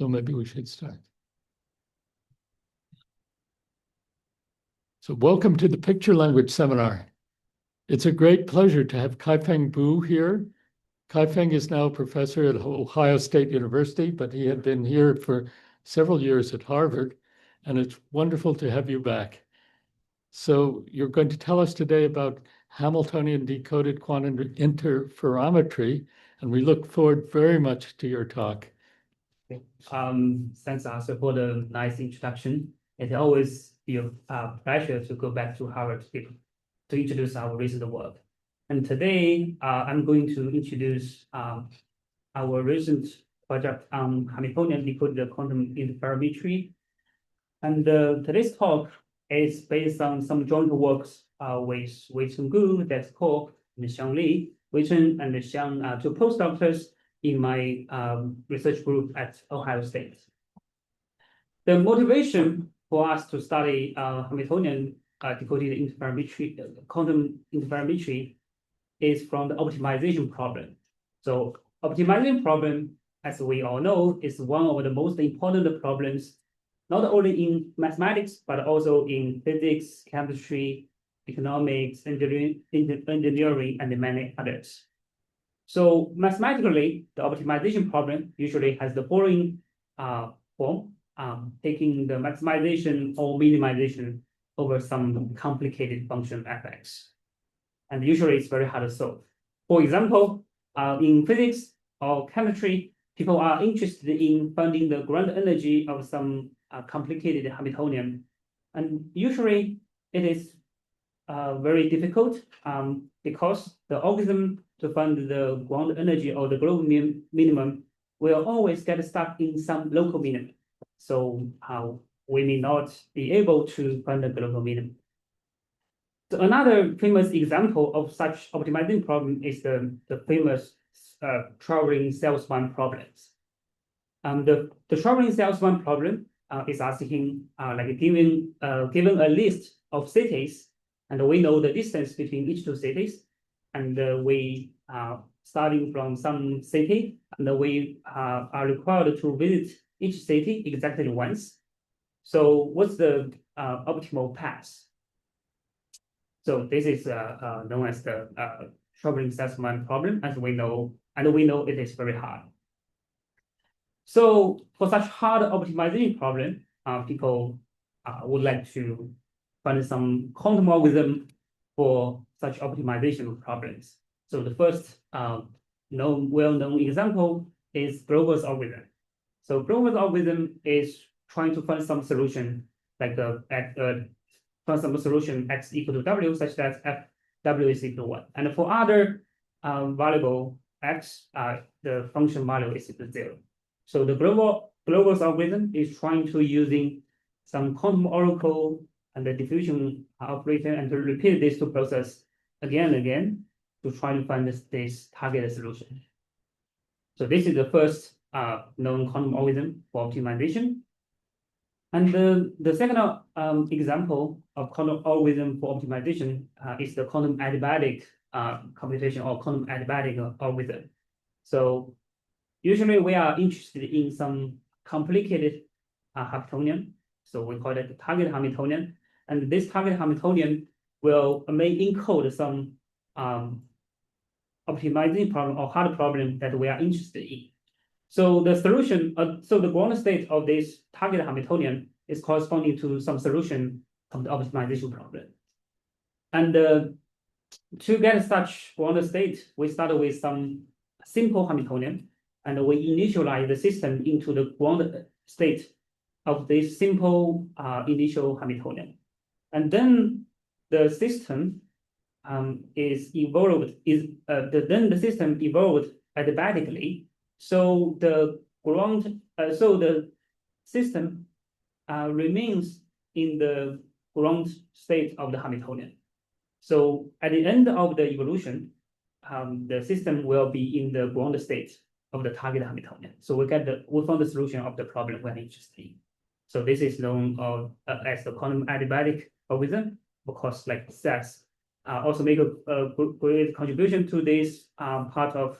So maybe we should start. So welcome to the Picture Language Seminar. It's a great pleasure to have Kaifeng Bu here. Kaifeng is now a professor at Ohio State University, but he had been here for several years at Harvard, and it's wonderful to have you back. So you're going to tell us today about Hamiltonian decoded quantum interferometry, and we look forward very much to your talk. Thanks, Arthur, for the nice introduction. It always be a pleasure to go back to Harvard to introduce our recent work. And today, I'm going to introduce our recent project on Hamiltonian decoded quantum interferometry. And today's talk is based on some joint works with Wei-Cheng Gu, that's Ko, and Xiang Li. Wei-Cheng and Xiang, two postdoctors in my research group at Ohio State. The motivation for us to study Hamiltonian decoded interferometry, quantum interferometry, is from the optimization problem. So optimization problem, as we all know, is one of the most important problems, not only in mathematics, but also in physics, chemistry, economics, engineering, and many others. So mathematically, the optimization problem usually has the following form, taking the maximization or minimization over some complicated function fx. And usually it's very hard to solve. For example, in physics or chemistry, people are interested in finding the ground energy of some complicated Hamiltonian. And usually it is very difficult because the algorithm to find the ground energy or the global minimum will always get stuck in some local minimum. So we may not be able to find the global minimum. So another famous example of such optimizing problem is the famous traveling salesman problems. The traveling salesman problem is asking like given a list of cities, and we know the distance between each two cities, and we starting from some city, and we are required to visit each city exactly once. So what's the optimal path? So this is known as the traveling salesman problem, as we know, and we know it is very hard. So for such hard optimization problem, people would like to find some quantum algorithm for such optimization problems. So the first well-known example is Grover's algorithm. So Grover's algorithm is trying to find some solution, like find some solution x equal to w, such that f w is equal to 1. And for other variable x, the function value is equal to 0. So the Grover's algorithm is trying to using some quantum oracle and the diffusion operator, and to repeat this two process again and again to try to find this targeted solution. So this is the first known quantum algorithm for optimization. And the second example of quantum algorithm for optimization is the quantum adiabatic computation, or quantum adiabatic algorithm. So usually we are interested in some complicated Hamiltonian. So we call it the target Hamiltonian. And this target Hamiltonian may encode some optimizing problem or hard problem that we are interested in. So the solution, so the ground state of this target Hamiltonian is corresponding to some solution of the optimization problem. And to get such ground state, we start with some simple Hamiltonian, and we initialize the system into the ground state of this simple initial Hamiltonian. And then the system then the system evolved adiabatically. So the system remains in the ground state of the Hamiltonian. So at the end of the evolution, the system will be in the ground state of the target Hamiltonian. So we found the solution of the problem we're interested in. So this is known as the quantum adiabatic algorithm, because like SAS also make a great contribution to this part of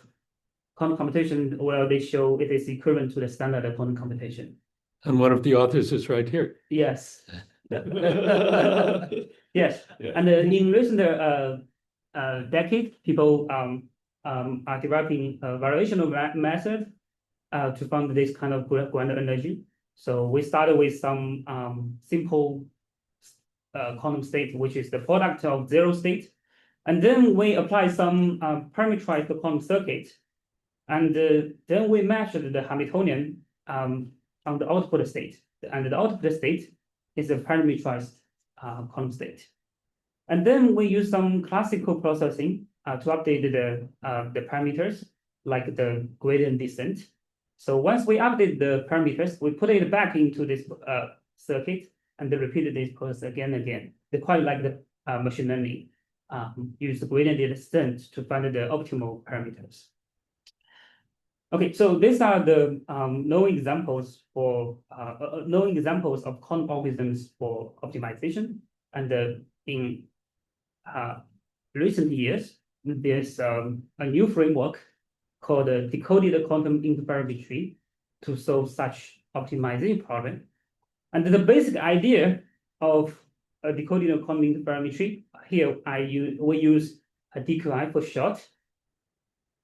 quantum computation, well, they show it is equivalent to the standard quantum computation. And one of the authors is right here. Yes. Yes. Yeah. And in recent decade, people are developing a variational method to find this kind of grand energy. So we started with some simple quantum state, which is the product of zero state. And then we apply some parameterized quantum circuit. And then we measured the Hamiltonian on the output state. And the output state is a parameterized quantum state. And then we use some classical processing to update the parameters, like the gradient descent. So once we update the parameters, we put it back into this circuit and then repeat this process again and again. They quite like the machine learning, use the gradient descent to find the optimal parameters. Okay, so these are the known examples of quantum algorithms for optimization. And in recent years, there's a new framework called the Decoded Quantum Interferometry to solve such optimization problem. And the basic idea of a decoded quantum interferometry, here we use HDQI for short,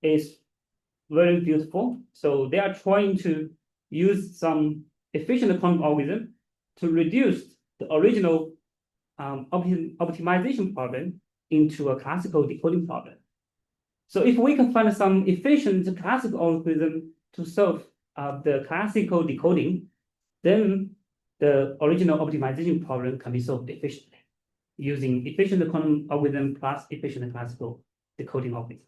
is very beautiful. So they are trying to use some efficient quantum algorithm to reduce the original optimization problem into a classical decoding problem. So if we can find some efficient classical algorithm to solve the classical decoding, then the original optimization problem can be solved efficiently using efficient quantum algorithm plus efficient classical decoding algorithm.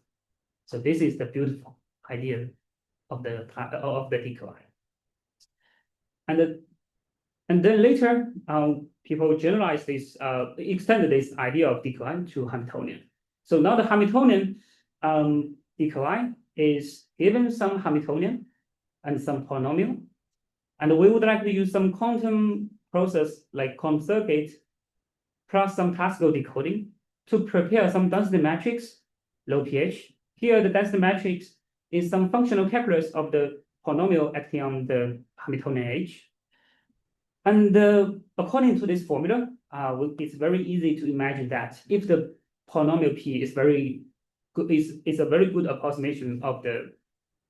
So this is the beautiful idea of the DQI. And then later, people generalize this, extend this idea of DQI to Hamiltonian. So now the Hamiltonian DQI is given some Hamiltonian and some polynomial. And we would like to use some quantum process like quantum circuit plus some classical decoding to prepare some density matrix, low pH. Here, the density matrix is some functional calculus of the polynomial acting on the Hamiltonian edge. And according to this formula, it's very easy to imagine that if the polynomial P is very good, is a very good approximation of the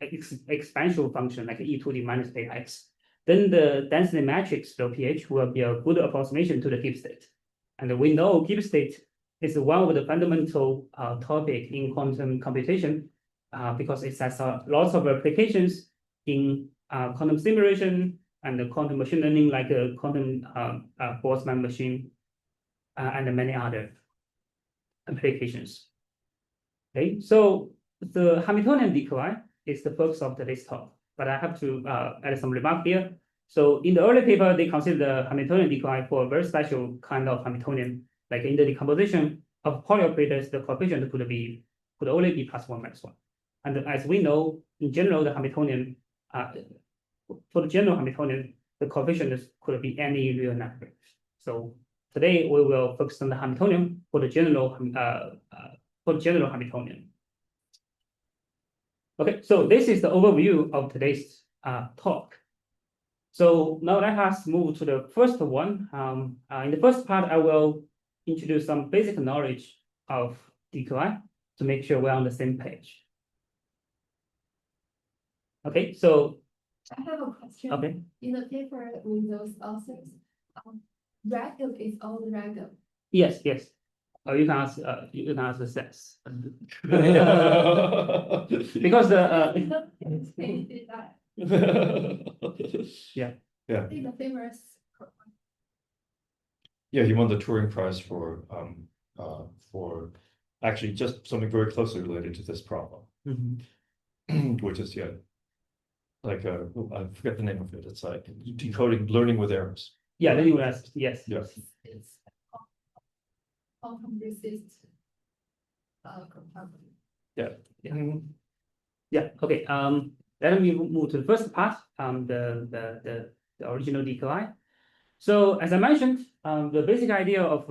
expansion function like e to the minus beta x, then the density matrix low pH will be a good approximation to the Gibbs state. And we know Gibbs state is one of the fundamental topic in quantum computation because it has lots of applications in quantum simulation and quantum machine learning, like a quantum Boltzmann machine and many other applications. Okay, so the Hamiltonian DQI is the focus of today's talk, but I have to add some remark here. So in the early paper, they consider the Hamiltonian DQI for a very special kind of Hamiltonian, like in the decomposition of Pauli operators, the coefficient could only be +1 - 1. And as we know, in general, the Hamiltonian, for the general Hamiltonian, the coefficient could be any real number. So today we will focus on the Hamiltonian for the general Hamiltonian. Okay, so this is the overview of today's talk. So now let us move to the first one. In the first part, I will introduce some basic knowledge of DQI to make sure we're on the same page. Okay, so I have a question. okay, In the paper with those authors, random is all random. yes. You can ask the sense because yeah. I think the famous. Yeah, he won the Turing Prize for actually just something very closely related to this problem, which is like I forget the name of it. It's like decoding, learning with errors. Yeah, learning with errors. Yes. Yes. It's quantum resist. Yeah. Okay. Let me move to the first part. The original DQI. So as I mentioned, the basic idea of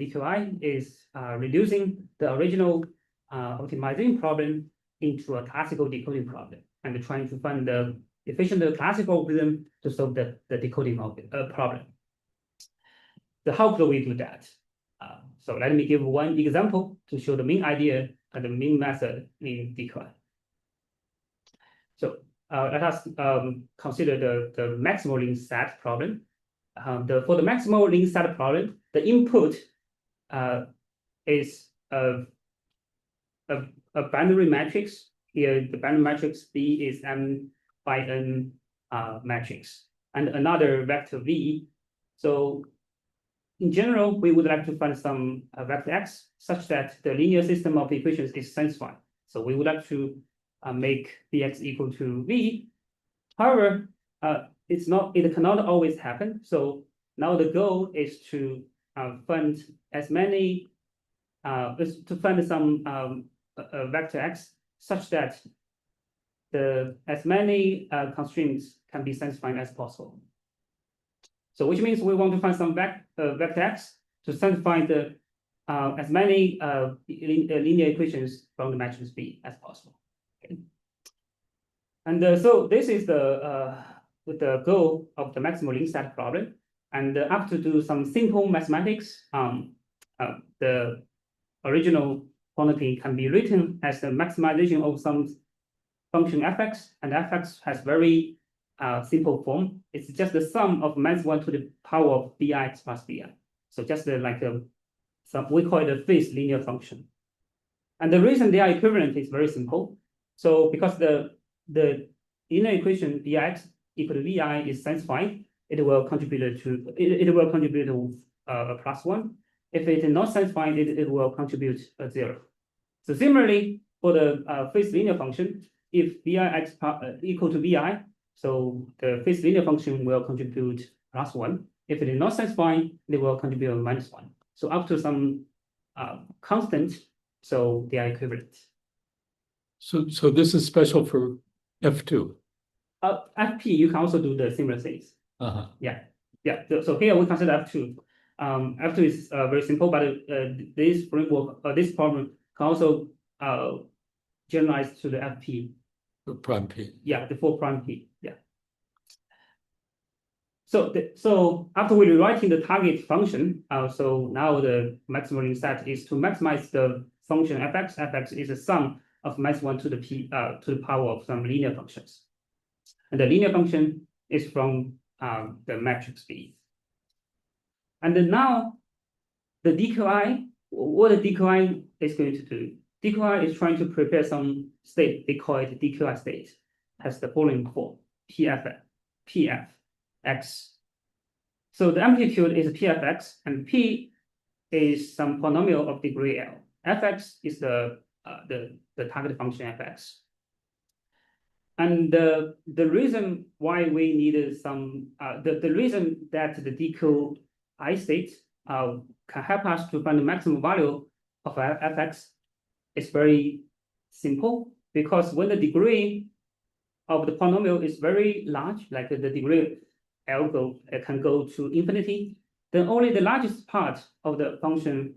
DQI is reducing the original optimizing problem into a classical decoding problem and trying to find the efficient classical algorithm to solve the decoding problem. So how could we do that? So let me give one example to show the main idea and the main method in DQI. So let us consider the maximal link set problem. For the maximal link set problem, the input is a binary matrix. Here, the binary matrix B is M by N matrix, and another vector V. So in general, we would like to find some vector X such that the linear system of equations is satisfied. So we would like to make Bx equal to V. However, it cannot always happen. So now the goal is to find as many some vector X such that as many constraints can be satisfied as possible. So which means we want to find some vector X to satisfy as many linear equations from the matrix B as possible. Okay. And so this is the goal of the maximal link set problem. And after do some simple mathematics, the original quantity can be written as the maximization of some function fx, and fx has very simple form. It's just the sum of -1 to the power of bx plus bi. So just we call it a phase linear function. And the reason they are equivalent is very simple. So because the linear equation bx equal to vi is satisfied, it will contribute to +1. If it is not satisfied, it will contribute a 0. So similarly, for the phase linear function, if bix equal to vi, so the phase linear function will contribute +1. If it is not satisfied, it will contribute -1. So up to some constant, so they are equivalent. So this is special for F2. FP, you can also do the similar things. Yeah. So here we consider F2. F2 is very simple, but this framework, this problem can also generalize to the FP. The prime P. Yeah, the 4 prime P. Yeah. So after we rewriting the target function, so now the maximal link set is to maximize the function fx. Fx is a sum of -1 to the power of some linear functions, and the linear function is from the matrix B. And then now the DQI, what the DQI is going to do? DQI is trying to prepare some state. They call it DQI state. Has the following form: PFX. So the amplitude is PFX, and P is some polynomial of degree L. Fx is the target function fx. And the reason why we needed some the reason that the DQI state can help us to find the maximum value of fx is very simple, because when the degree of the polynomial is very large, like the degree L can go to infinity, then only the largest part of the function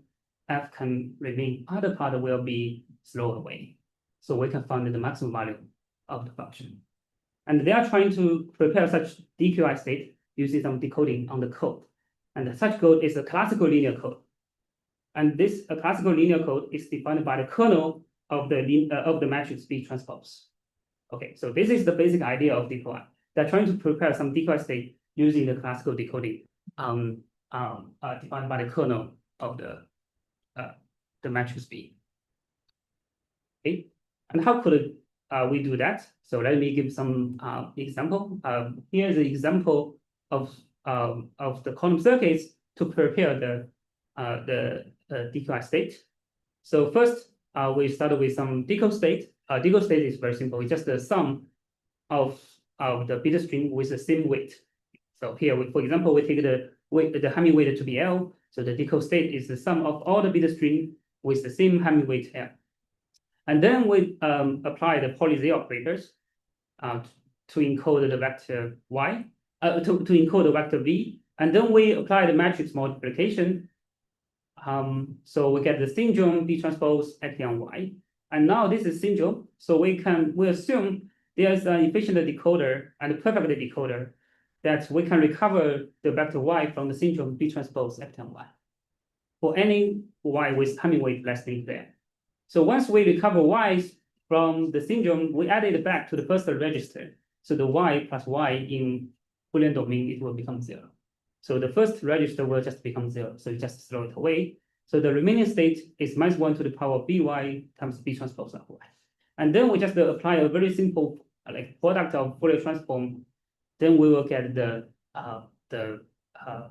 f can remain. Other part will be thrown away. So we can find the maximum value of the function. And they are trying to prepare such DQI state using some decoding on the code. And such code is a classical linear code. And this classical linear code is defined by the kernel of the matrix B transpose. Okay, so this is the basic idea of DQI. They're trying to prepare some DQI state using the classical decoding defined by the kernel of the matrix B. Okay, and how could we do that? So let me give some example. Here's an example of the quantum circuits to prepare the DQI state. So first, we started with some decode state. Decode state is very simple. It's just the sum of the bit string with the same weight. So here, for example, we take the Hamming weight to be L. So the decode state is the sum of all the bit string with the same Hamming weight L. And then we apply the Pauli operators to encode the vector Y, to encode the vector V. And then we apply the matrix multiplication. So we get the syndrome B transpose acting on Y. And now this is syndrome. So we assume there's an efficient decoder and a perfect decoder that we can recover the vector y from the syndrome B transpose epsilon y for any y with Hamming weight less than there. So once we recover y's from the syndrome, we add it back to the first register. So the y plus y in Boolean domain, it will become 0. So the first register will just become 0. So you just throw it away. So the remaining state is -1 to the power of by times B transpose of y. And then we just apply a very simple like product of Fourier transform. Then we will get the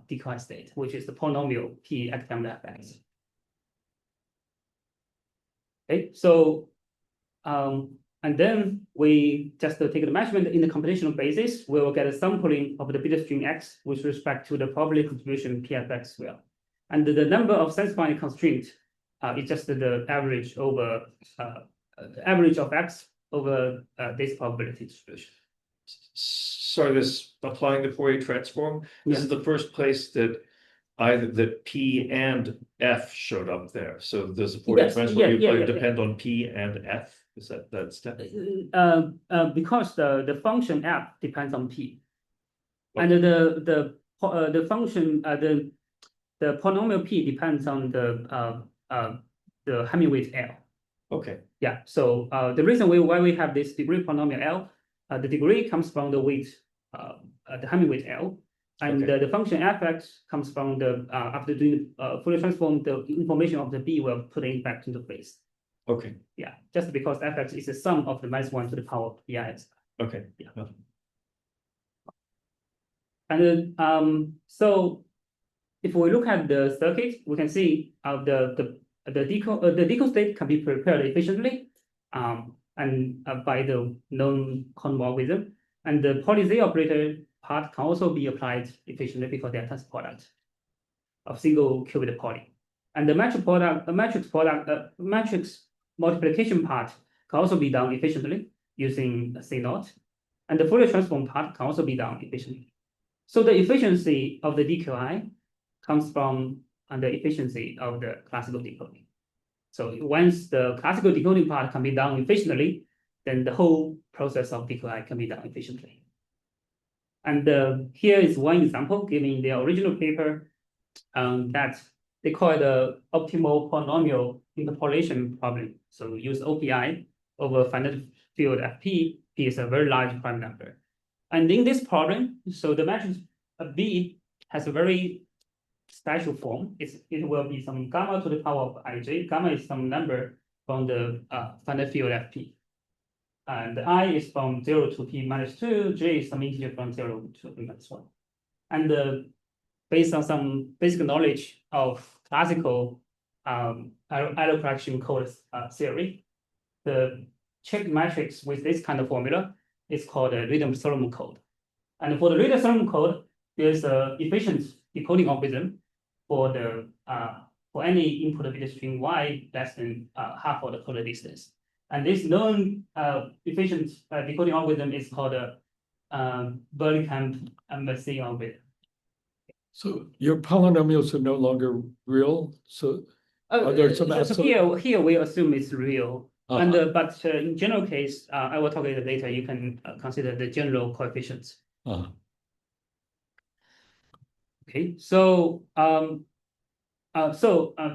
DQI state, which is the polynomial P at lambda fx. Okay, so and then we just take the measurement in the computational basis. We will get a sampling of the beta string x with respect to the probability contribution P of x square. And the number of satisfying constraints is just the average over average of x over this probability distribution. So this applying the Fourier transform, this is the first place that either that P and F showed up there. So does the Fourier transform depend on P and F? Is that step? Because the function f depends on P, and the function the polynomial P depends on the Hamming weight L. Okay. Yeah. So the reason why we have this degree polynomial L, the degree comes from the weight, the Hamming weight L, and the function fx comes from the after doing Fourier transform, the information of the B will put it back into place. Okay. Yeah, just because fx is the sum of the -1 to the power of Bix. Okay. Yeah. And so if we look at the circuit, we can see the decode state can be prepared efficiently, and by the known quantum algorithm, and the poly-Z operator part can also be applied efficiently because they are tensor product of single qubit poly, and the matrix multiplication part can also be done efficiently using C0, and the Fourier transform part can also be done efficiently. So the efficiency of the DQI comes from the efficiency of the classical decoding. So once the classical decoding part can be done efficiently, then the whole process of DQI can be done efficiently. And here is one example given in the original paper that they call it the optimal polynomial interpolation problem. So use OPI over finite field FP. P is a very large prime number. And in this problem, so the matrix B has a very special form. It will be some gamma to the power of ij. Gamma is some number from the finite field FP. And I is from 0 to P minus 2, J is some integer from 0 to P minus 1. And based on some basic knowledge of classical error correction code theory, the check matrix with this kind of formula is called a Reidem-Solomon code. And for the Reidem-Solomon code, there's an efficient decoding algorithm for the for any input bit string y less than half of the coded distance. And this known efficient decoding algorithm is called a Berlekamp-MSC algorithm. So your polynomials are no longer real. So are there some here we assume it's real. And but in general case, I will talk about it later. You can consider the general coefficients. Okay, so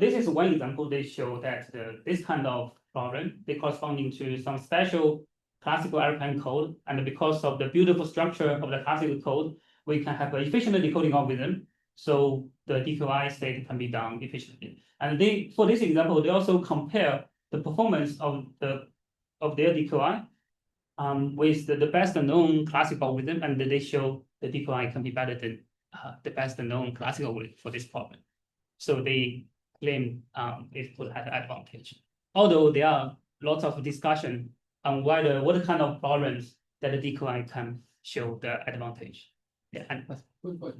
this is one example. They show that this kind of problem, they corresponding to some special classical airplane code, and because of the beautiful structure of the classical code, we can have an efficient decoding algorithm. So the DQI state can be done efficiently. And for this example, they also compare the performance of their DQI with the best known classical algorithm, and they show the DQI can be better than the best known classical algorithm for this problem. So they claim it could have advantage. Although there are lots of discussion on what kind of problems that the DQI can show the advantage. Yeah. And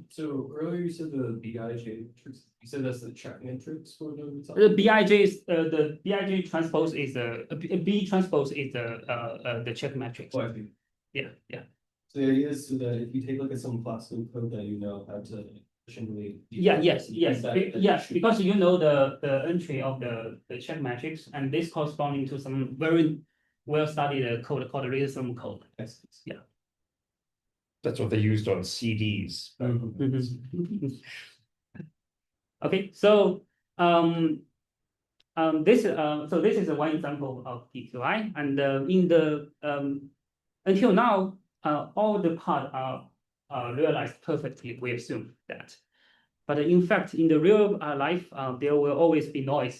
so earlier you said the BIJ matrix. You said that's the check matrix for the BIJ is the BIJ transpose is the B transpose is the check matrix. Oh, I see. Yeah. So the idea is so that if you take a look at some classical code that you know how to Sufficiently Yes, that yes, should- because you know the entry of the check matrix, and this corresponding to some very well-studied code called rhythm code. Yes. That's what they used on CDs. Mhm. Okay, so this is one example of DQI, and in the until now, all the parts are realized perfectly. We assume that, but in fact, in the real life, there will always be noise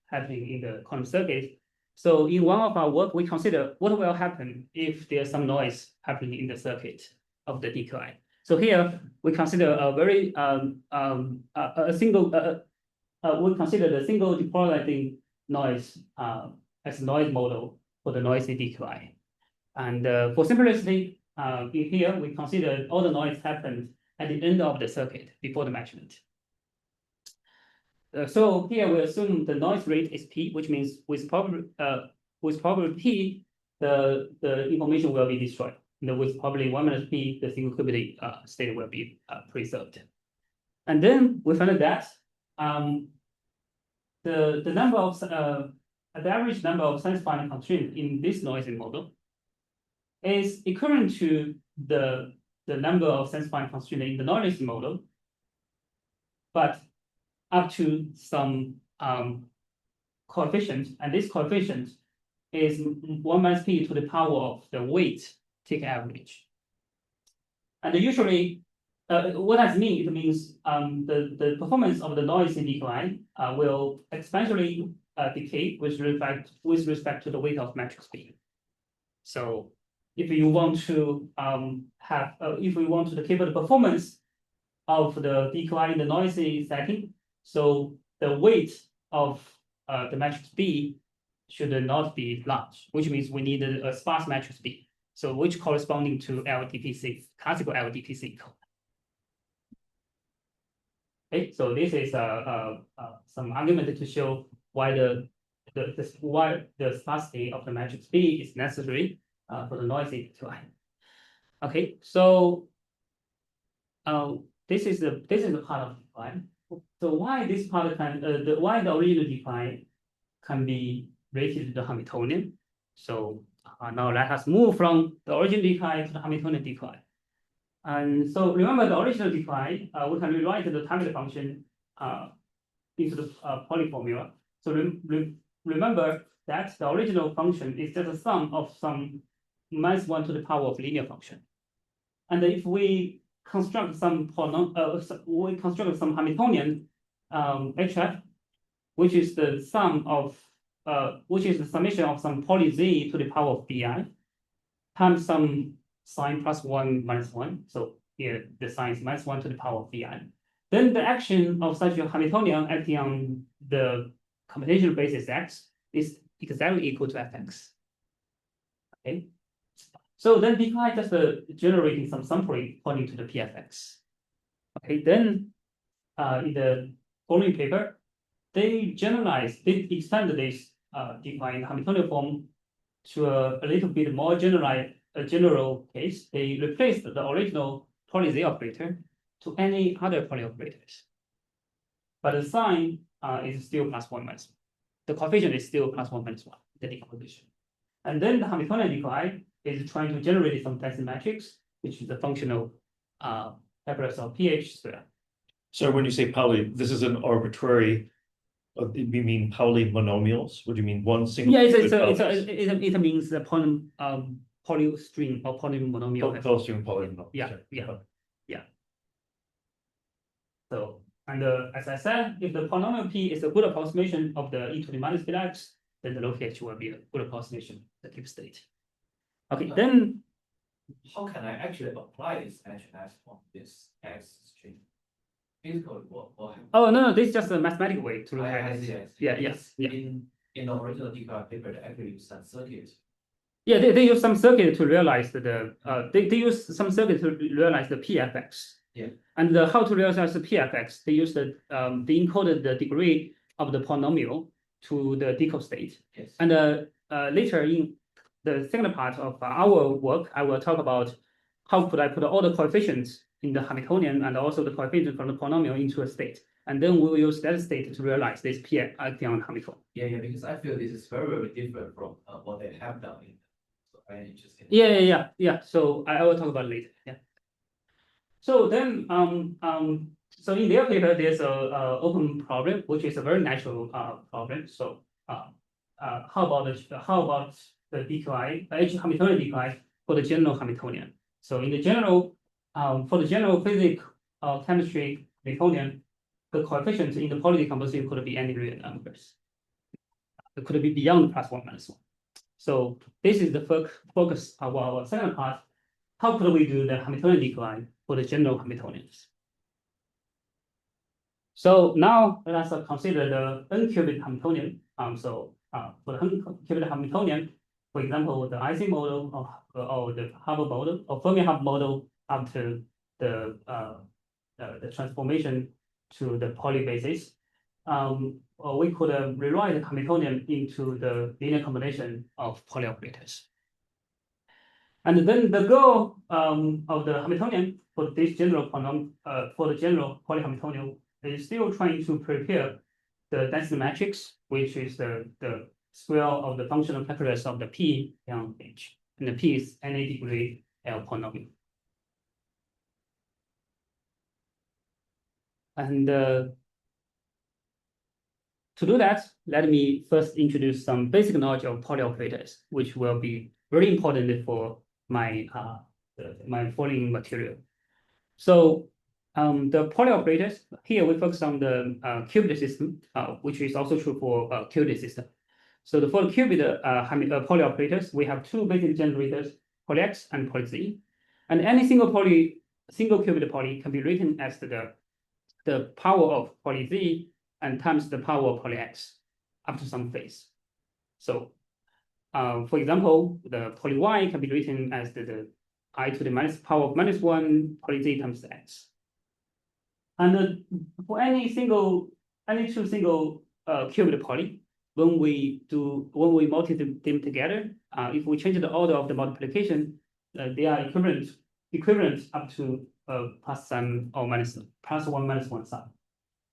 happening in the quantum circuit. So in one of our work, we consider what will happen if there's some noise happening in the circuit of the DQI. So here we consider a very we consider the single depolarizing noise as a noise model for the noisy DQI. And for simplicity, in here we consider all the noise happened at the end of the circuit before the measurement. So here we assume the noise rate is P, which means with probability P, the information will be destroyed. And with probably 1 minus P, the single qubit state will be preserved. And then we found that the number of the average number of satisfying constraints in this noisy model is equivalent to the number of satisfying constraints in the noisy model, but up to some coefficient, and this coefficient is 1 minus P to the power of the weight take average. And usually, what does it mean? It means the performance of the noisy DQI will exponentially decay with respect to the weight of matrix B. So if you want to if we want to keep the performance of the DQI in the noisy setting, so the weight of the matrix B should not be large, which means we need a sparse matrix B. So which corresponding to LDPC, classical LDPC code. Okay, so this is some argument to show why why the sparsity of the matrix B is necessary for the noisy DQI. Okay, so this is the part of DQI. So why this part can why the original DQI can be related to the Hamiltonian? So now let us move from the original DQI to the Hamiltonian DQI. And so remember the original DQI, we can rewrite the target function into the Pauli formula. So remember that the original function is just a sum of some -1 to the power of linear function. And if we construct some Hamiltonian HF, which is the sum of which is the summation of some Pauli z to the power of bi times some sign +1 -1. So here the sign is -1 to the power of bi. Then the action of such a Hamiltonian acting on the computational basis x is exactly equal to fx. Okay. So then DQI just generating some sampling pointing to the pfx. Okay. Then in the following paper, they extend this DQI in the Hamiltonian form to a little bit more general case. They replaced the original Pauli z operator to any other Pauli operators, but the sign is still +1 -1. The coefficient is still +1 -1, the decomposition. And then the Hamiltonian DQI is trying to generate some tensor matrix, which is the functional calculus of pH square. So when you say Pauli, this is an arbitrary. You mean Pauli monomials? What do you mean? One single? Yeah, it means the Pauli string or Pauli monomial. Pauli string polynomial. Yeah. So, and as I said, if the polynomial P is a good approximation of the e to the minus beta x, then the low pH will be a good approximation of the Gibbs state. Okay, then how can I actually apply this HF on this X string? Physically, what happens? oh no, this is just a mathematical way to look I at see, it. I see. Yeah. In the original DQI paper, they actually use that circuit. Yeah, they use some circuit to realize they use some circuit to realize the PFX. Yeah. And how to realize the PFX? They use they encoded the degree of the polynomial to the decode state. Yes. And later in the second part of our work, I will talk about how could I put all the coefficients in the Hamiltonian and also the coefficient from the polynomial into a state? And then we will use that state to realize this P acting on Hamilton. Yeah, because I feel this is very different from what they have done in. So I'm interested. Yeah. So I will talk about it later. Yeah. So then, so in their paper, there's a open problem, which is a very natural problem. So how about the DQI, Hamiltonian DQI for the general Hamiltonian? So in the general, for the general physics chemistry Hamiltonian, the coefficients in the poly decomposition could be any real numbers. It could be beyond +1 -1. So this is the focus of our second part. How could we do the Hamiltonian DQI for the general Hamiltonians? So now let us consider the n-qubit Hamiltonian. So for the n-qubit Hamiltonian, for example, the Ising model or the Hubble model or Fermi-Hubble model up to the transformation to the poly basis. Or we could rewrite the Hamiltonian into the linear combination of poly operators. And then the goal of the Hamiltonian for this general for the general poly Hamiltonian is still trying to prepare the density matrix, which is the square of the functional calculus of the P on H, and the P is any degree L polynomial. And to do that, let me first introduce some basic knowledge of poly operators, which will be very important for my my following material. So the poly operators, here we focus on the qubit system, which is also true for qubit system. So for the qubit poly operators, we have two basic generators, poly X and poly Z. And any single qubit poly can be written as the power of poly Z and times the power of poly X up to some phase. So for example, the poly Y can be written as the I to the power of -1 poly Z times X. And for any two single qubit poly, when we multiply them together, if we change the order of the multiplication, they are equivalent up to +1 or -1 sign.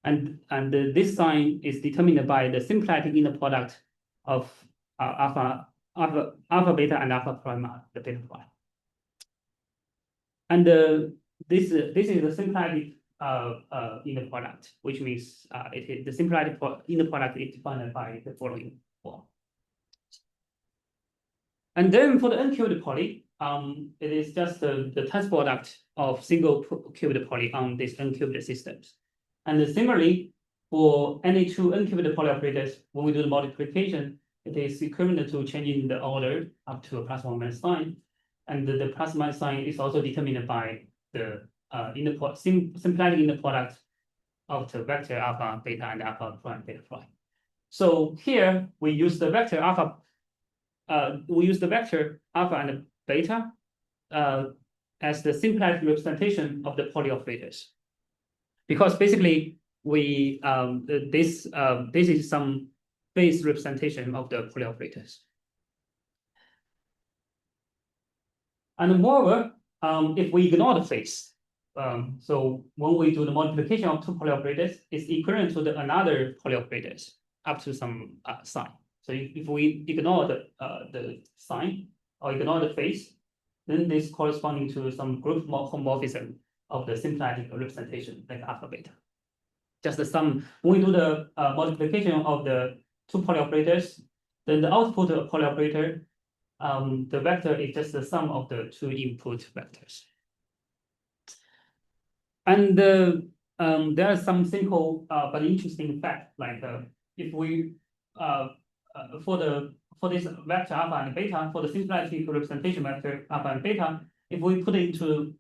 And this sign is determined by the symplectic inner product of alpha beta and alpha prime, the beta prime. And this is the symplectic inner product, which means the symplectic inner product is defined by the following form. And then for the n-qubit poly, it is just the test product of single qubit poly on these n-qubit systems. And similarly, for any two n-qubit poly operators, when we do the multiplication, it is equivalent to changing the order up to a +1 sign. And the +1 sign is also determined by the symplectic inner product of the vector alpha, beta, and alpha prime, beta prime. So here we use the vector alpha. We use the vector alpha and beta as the symplectic representation of the poly operators. Because basically, this is some base representation of the poly operators. And moreover, if we ignore the phase, so when we do the multiplication of two poly operators, it's equivalent to another poly operators up to some sign. So if we ignore the sign or ignore the phase, then this corresponding to some group homomorphism of the symplectic representation, like alpha beta. Just the sum. When we do the multiplication of the two poly operators, then the output of poly operator, the vector is just the sum of the two input vectors. And there are some simple but interesting fact, like if we for this vector alpha and beta, for the symplectic representation vector alpha and beta, if we put it into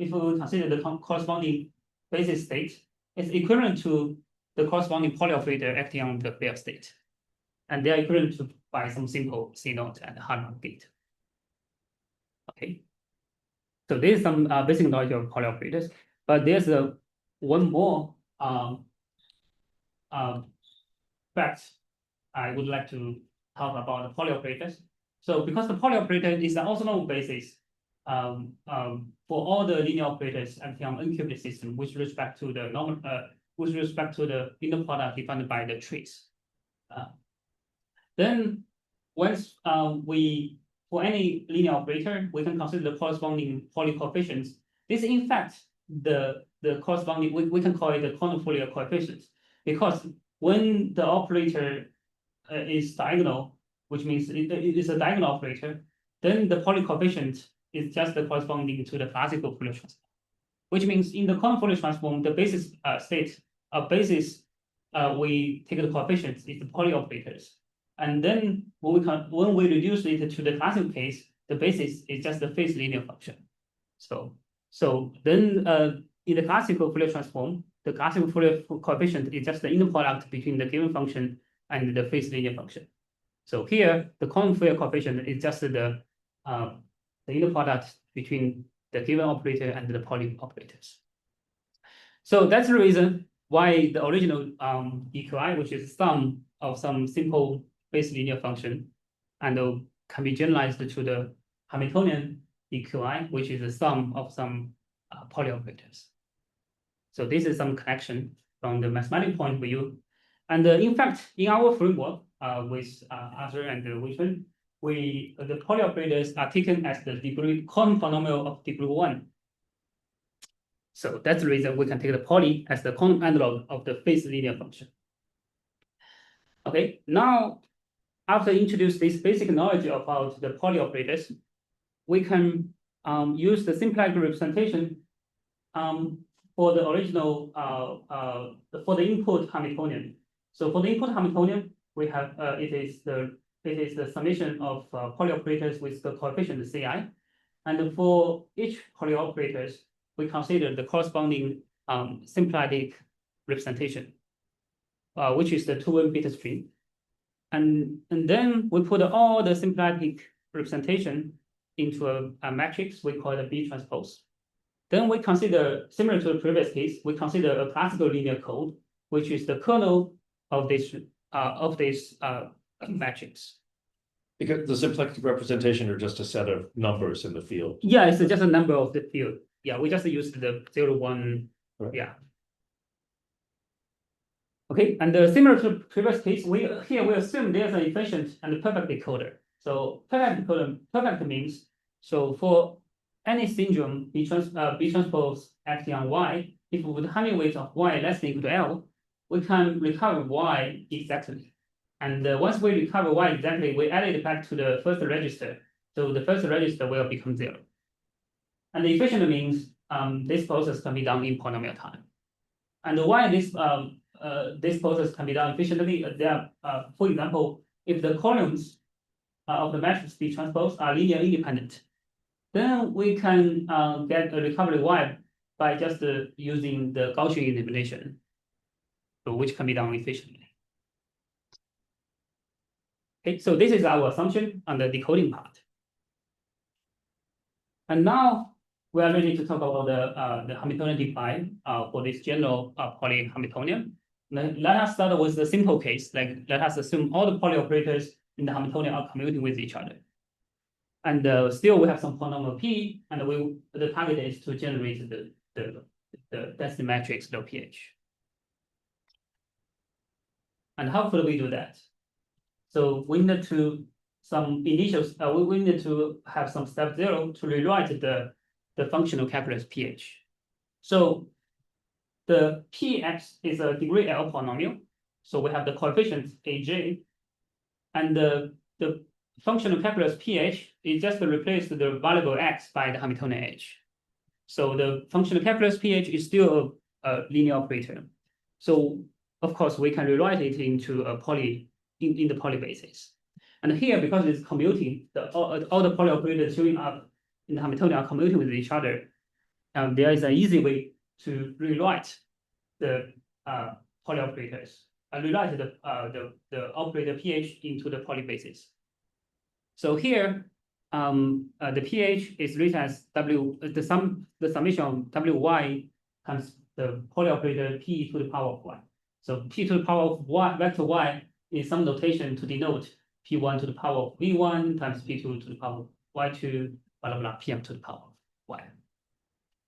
if we consider the corresponding basis state, it's equivalent to the corresponding poly operator acting on the bare state, and they are equivalent to by some simple C0 and Hartmann gate. Okay, so there's some basic knowledge of poly operators, but there's one more fact I would like to talk about the poly operators. So because the poly operator is an orthonormal basis for all the linear operators acting on n-cubed system with respect to the normal with respect to the inner product defined by the trace. Then once for any linear operator, we can consider the corresponding Pauli coefficients. This is in fact the corresponding, we can call it the quantum Fourier coefficient, because when the operator is diagonal, which means it is a diagonal operator, then the Pauli coefficient is just the corresponding to the classical Fourier transform, which means in the quantum Fourier transform, the basis state we take the coefficients is the Pauli operators. And then when we reduce it to the classical case, the basis is just the phase linear function. So then in the classical Fourier transform, the classical Fourier coefficient is just the inner product between the given function and the phase linear function. So here, the quantum Fourier coefficient is just the inner product between the given operator and the Pauli operators. So that's the reason why the original EQI, which is sum of some simple phase linear function, and can be generalized to the Hamiltonian EQI, which is the sum of some Pauli operators. So this is some connection from the mathematical point of view. And in fact, in our framework with Arthur and Wichmann, the Pauli operators are taken as the degree quantum polynomial of degree 1. So that's the reason we can take the Pauli as the quantum analog of the phase linear function. Okay, now after introduce this basic knowledge about the Pauli operators, we can use the simplified representation for the original for the input Hamiltonian. So for the input Hamiltonian, we have it is the summation of Pauli operators with the coefficient Ci, and for each Pauli operators, we consider the corresponding symplectic representation, which is the 2n beta string. And then we put all the symplectic representation into a matrix we call the B transpose. Then we consider, similar to the previous case, we consider a classical linear code, which is the kernel of this matrix. Because the symplectic representation are just a set of numbers in the field. Yeah, it's just a number of the field. Yeah, we just used the 0, 1. Right. Yeah. Okay, and similar to previous case, we assume there's an efficient and perfect decoder. So perfect means, so for any syndrome B transpose acting on Y, if with Hamming weight of Y less than equal to L, we can recover Y exactly. And once we recover Y exactly, we add it back to the first register. So the first register will become 0. And the efficient means this process can be done in polynomial time. And why this process can be done efficiently? For example, if the columns of the matrix B transpose are linear independent, then we can get a recovery Y by just using the Gaussian elimination, which can be done efficiently. Okay, so this is our assumption on the decoding part. And now we are ready to talk about the Hamiltonian define for this general Pauli Hamiltonian. Let us start with the simple case. Like, let us assume all the Pauli operators in the Hamiltonian are commuting with each other. And still we have some polynomial P, and the target is to generate the density matrix, the pH. And how could we do that? So we need to we need to have some step 0 to rewrite the functional calculus pH. So the px is a degree L polynomial. So we have the coefficients aj, and the functional calculus pH is just to replace the variable x by the Hamiltonian h. So the functional calculus pH is still a linear operator. So of course we can rewrite it into a Pauli in the Pauli basis. And here, because it's commuting, all the Pauli operators showing up in the Hamiltonian are commuting with each other. There is an easy way to rewrite the Pauli operators and rewrite the operator pH into the Pauli basis. So here, the pH is written as the summation of wy times the Pauli operator p to the power of y. So p to the power of y vector y is some notation to denote p1 to the power of v1 times p2 to the power of y2 blah, blah, PM to the power of Y.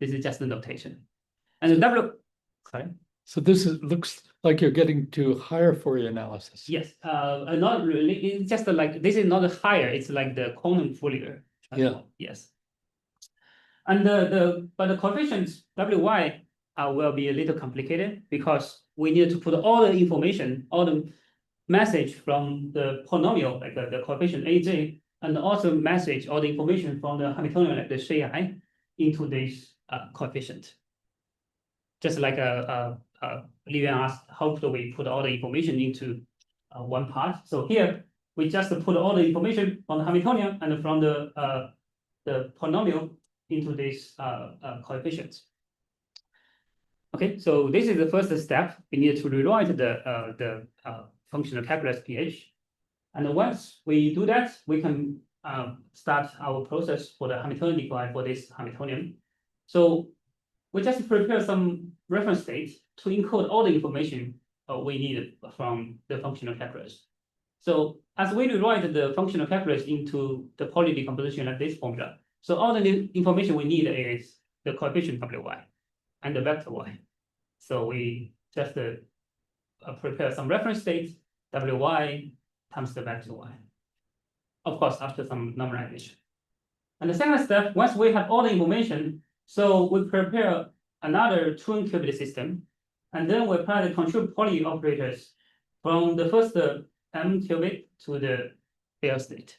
This is just the notation. And the W, sorry. So this looks like you're getting to higher Fourier analysis. Yes, not really. It's just like this is not higher. It's like the quantum Fourier. Yes. And but the coefficients Wy will be a little complicated because we need to put all the information, all the message from the polynomial, like the coefficient Aj, and also message all the information from the Hamiltonian, like the Shi, into this coefficient. Just like Livian asked, how do we put all the information into one part? So here we just put all the information from the Hamiltonian and from the polynomial into this coefficients. Okay, so this is the first step. We need to rewrite the functional calculus pH, and once we do that, we can start our process for the Hamiltonian decoding for this Hamiltonian. So we just prepare some reference state to encode all the information we need from the functional calculus. So as we rewrite the functional calculus into the Pauli decomposition like this formula, so all the information we need is the coefficient Wy and the vector Y. So we just prepare some reference state, Wy times the vector Y. Of course, after some normalization. And the second step, once we have all the information, so we prepare another 2n-qubit system, and then we apply the control Pauli operators from the first m qubit to the Bayer state.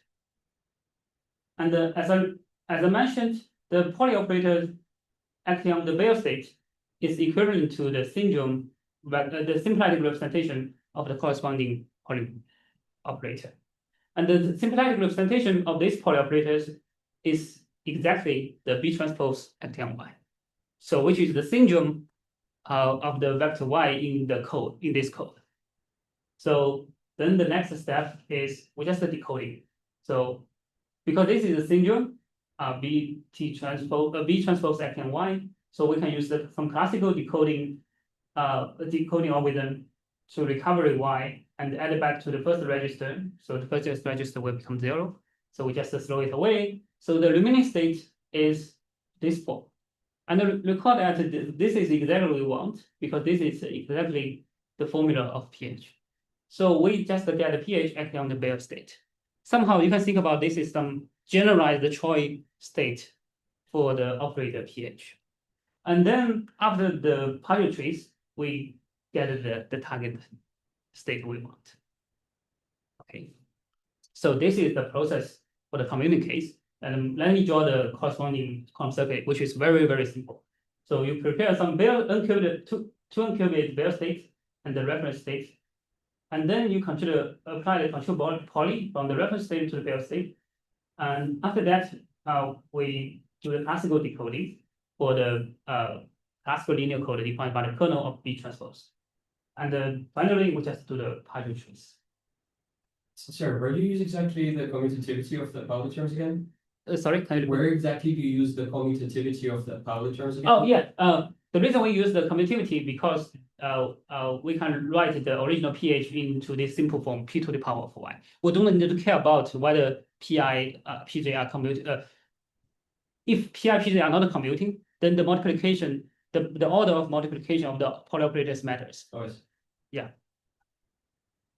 And as I mentioned, the Pauli operator acting on the Bayer state is equivalent to the syndrome, the symplectic representation of the corresponding Pauli operator. And the symplectic representation of these Pauli operators is exactly the B transpose acting on Y. So which is the syndrome of the vector Y in the code, in this code. So then the next step is we just decoding. So because this is a syndrome, B transpose acting on Y, so we can use some classical decoding algorithm to recover Y and add it back to the first register. So the first register will become 0. So we just throw it away. So the remaining state is this form. And recall that this is exactly what we want, because this is exactly the formula of pH. So we just get the pH acting on the Bayer state. Somehow you can think about this is some generalized Choi state for the operator pH. And then after the partial trace, we get the target state we want. Okay. So this is the process for the commuting case. And let me draw the corresponding quantum circuit, which is very, very simple. So you prepare some Bayer unqubit, two unqubit Bayer states and the reference state. And then you apply the control Pauli from the reference state to the Bayer state. And after that, we do the classical decoding for the classical linear code defined by the kernel of B transpose. And then finally, we just do the partial trace. Sir, where do you use exactly the commutativity of the Pauli terms again? Sorry, can you repeat? Where exactly do you use the commutativity of the Pauli terms again? Oh, yeah. The reason we use the commutativity because we can write the original pH into this simple form, p to the power of y. We don't need to care about whether pi, pj are commuting. If pi, pj are not commuting, then the multiplication, the order of multiplication of the Pauli operators matters. Oh, yeah.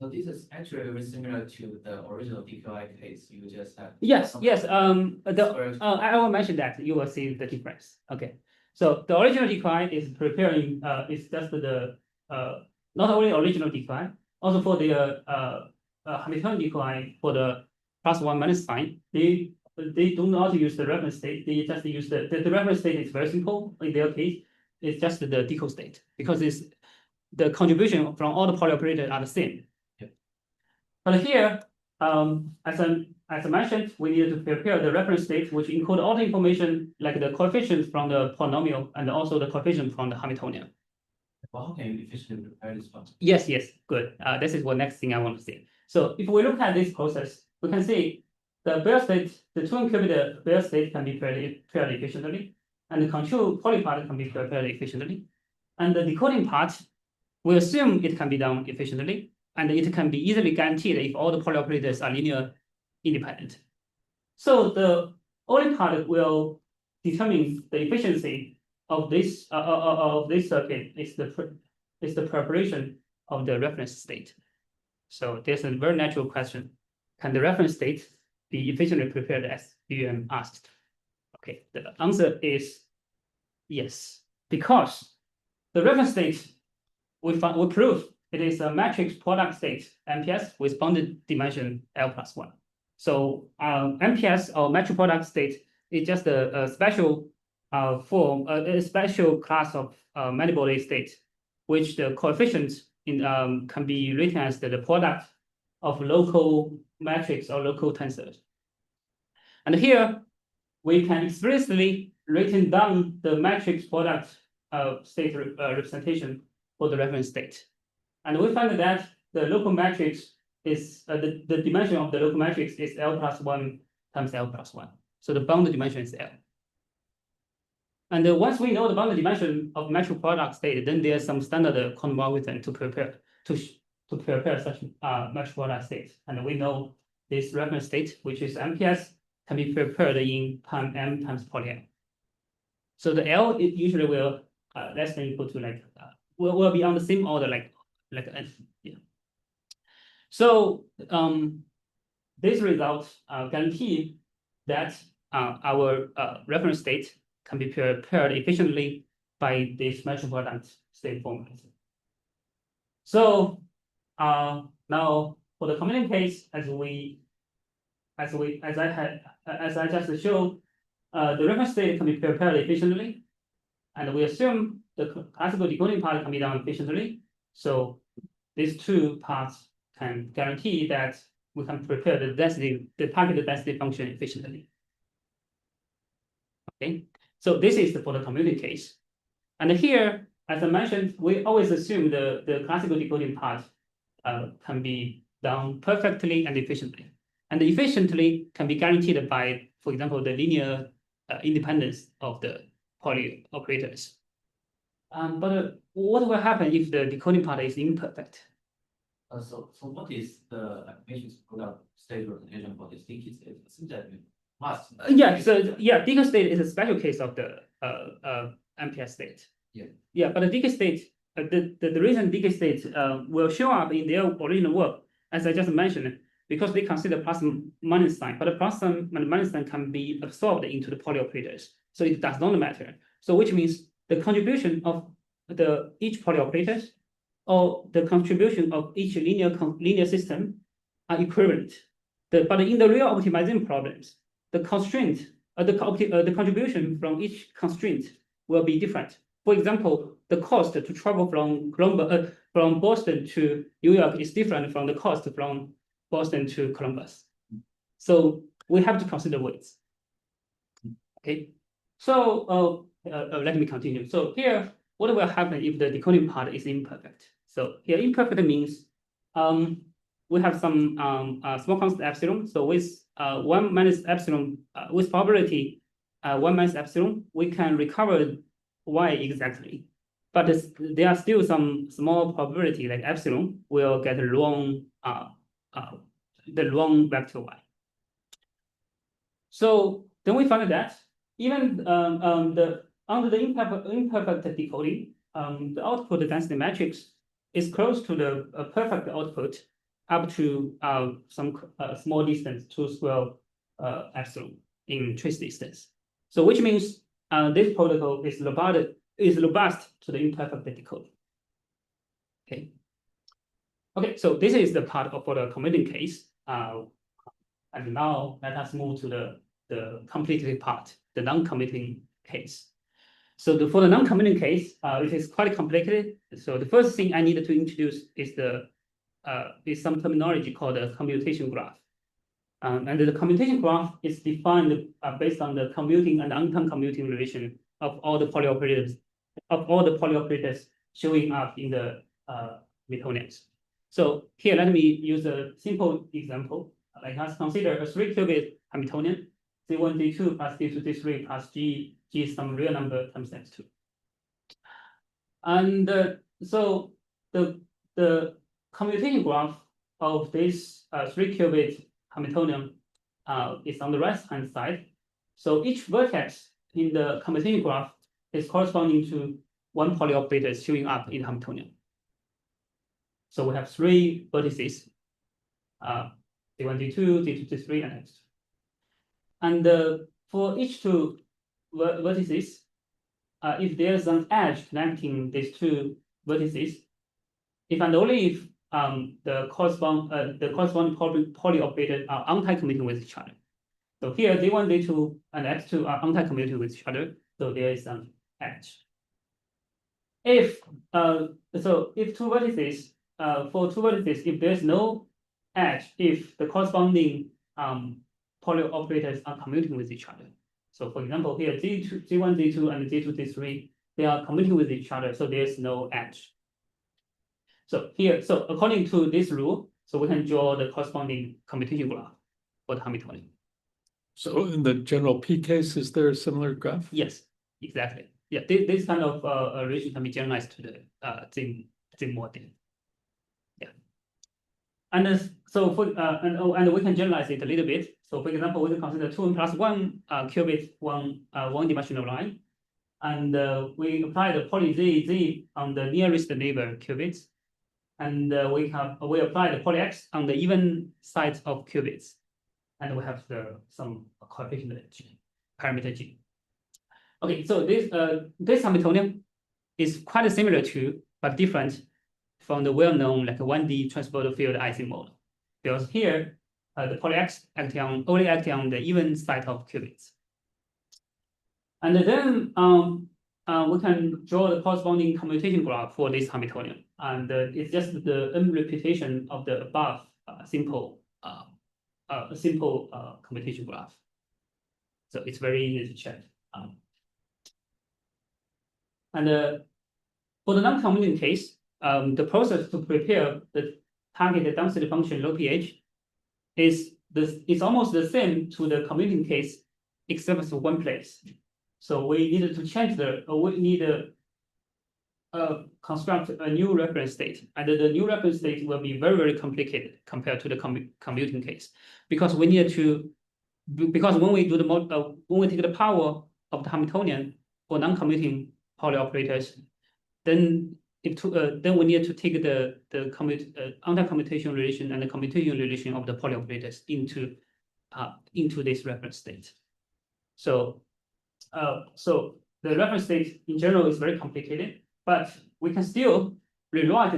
So this is actually very similar to the original DQI case you just had. Yes, yes. I will mention that you will see the difference. Okay. So the original DQI is preparing. It's just the not only original DQI, also for the Hamiltonian DQI for the +1 - sign. They do not use the reference state. They just use the reference state is very simple in their case. It's just the decode state because it's the contribution from all the Pauli operators are the same. But here, as I mentioned, we need to prepare the reference state, which include all the information like the coefficients from the polynomial and also the coefficient from the Hamiltonian. Well, how can you efficiently prepare this one? Yes, good. This is what next thing I want to see. So if we look at this process, we can see the Bayer state, the 2n-qubit Bayer state can be prepared fairly efficiently, and the control Pauli part can be prepared fairly efficiently. And the decoding part, we assume it can be done efficiently. And it can be easily guaranteed if all the Pauli operators are linear independent. So only part will determine the efficiency of this circuit is the preparation of the reference state. So there's a very natural question: can the reference state be efficiently prepared as you asked? Okay, the answer is yes, because the reference state we prove it is a matrix product state MPS with bounded dimension L+1. So MPS or matrix product state is just a special form, a special class of many-body state, which the coefficients in can be written as the product of local matrix or local tensors. And here we can explicitly written down the matrix product state representation for the reference state. And we find that the local matrix is the dimension of the local matrix is L+1 times L+1. So the bounded dimension is L. And once we know the bounded dimension of matrix product state, then there's some standard quantum algorithm to prepare such matrix product state. And we know this reference state, which is MPS, can be prepared in time m times poly M. So the L it usually will less than equal to like will be on the same order like n. Yeah. So this result guarantee that our reference state can be prepared efficiently by this matrix product state format. So now for the commuting case, as I just showed, the reference state can be prepared efficiently, and we assume the classical decoding part can be done efficiently. So these two parts can guarantee that we can prepare the target density function efficiently. Okay, so this is for the commuting case. And here, as I mentioned, we always assume the classical decoding part can be done perfectly and efficiently. And efficiently can be guaranteed by, for example, the linear independence of the Pauli operators. But what will happen if the decoding part is imperfect? So what is the matrix product state representation for this decay state? It seems that you must. Decay state is a special case of the MPS state. Yeah, but the decay state, the reason decay state will show up in their original work, as I just mentioned, because they consider plus and minus sign, but the plus and minus sign can be absorbed into the Pauli operators, so it does not matter. So which means the contribution of each Pauli operators or the contribution of each linear system are equivalent. But in the real optimizing problems, the constraint, the contribution from each constraint will be different. For example, the cost to travel from Boston to New York is different from the cost from Boston to Columbus. So we have to consider weights. Okay, so let me continue. So here, what will happen if the decoding part is imperfect? So here, imperfect means we have some small constant epsilon. So with 1 minus epsilon, with probability 1 minus epsilon, we can recover y exactly. But there are still some small probability, like epsilon, will get the wrong vector y. So then we found that even under the imperfect decoding, the output density matrix is close to the perfect output up to some small distance, 2 square epsilon in trace distance. So which means this protocol is robust to the imperfect decoding. Okay. Okay, so this is the part for the commuting case. And now let us move to the completed part, the non-commuting case. So for the non-commuting case, it is quite complicated. So the first thing I need to introduce is some terminology called a commutation graph. And the commutation graph is defined based on the commuting and non-commuting relation of all the Pauli operators showing up in the Hamiltonians. So here, let me use a simple example. Like let's consider a 3-qubit Hamiltonian, C1, C2 plus C2, C3 plus G is some real number times X2. And so the commutation graph of this 3-qubit Hamiltonian is on the right-hand side. So each vertex in the commutation graph is corresponding to one Pauli operator showing up in Hamiltonian. So we have 3 vertices, D1, D2, D2, D3, and X2. And for each 2 vertices, if there's an edge connecting these 2 vertices, if and only if the corresponding Pauli operators are anti-commuting with each other. So here D1, D2, and X2 are anti-commuting with each other, so there is an edge. If if 2 vertices, for 2 vertices, if there's no edge, if the corresponding Pauli operators are commuting with each other. So for example, here D1, D2, and D2, D3, they are commuting with each other, so there's no edge. So here, so according to this rule, so we can draw the corresponding commutation graph for the Hamiltonian. So in the general P case, is there a similar graph? Yes, exactly. Yeah, this kind of relation can be generalized to the Zim model. Yeah. And so for and we can generalize it a little bit. So for example, we can consider 2n plus 1 qubit one-dimensional line, and we apply the Pauli Z on the nearest neighbor qubits, and we apply the Pauli X on the even sides of qubits, and we have some coefficient G, parameter G. Okay, so this Hamiltonian is quite similar to, but different from the well-known like 1D transport field Ising model, because here the Pauli X only acting on the even side of qubits. And then we can draw the corresponding commutation graph for this Hamiltonian, and it's just the n repetition of the above simple commutation graph. So it's very easy to check. And for the non-commuting case, the process to prepare the targeted density function low pH is almost the same to the commuting case, except for one place. So we needed to change we need to construct a new reference state, and the new reference state will be very, very complicated compared to the commuting case, because we need to when we do when we take the power of the Hamiltonian for non-commuting Pauli operators, then we need to take the anti-commutation relation and the commutation relation of the Pauli operators into this reference state. So the reference state in general is very complicated, but we can still rewrite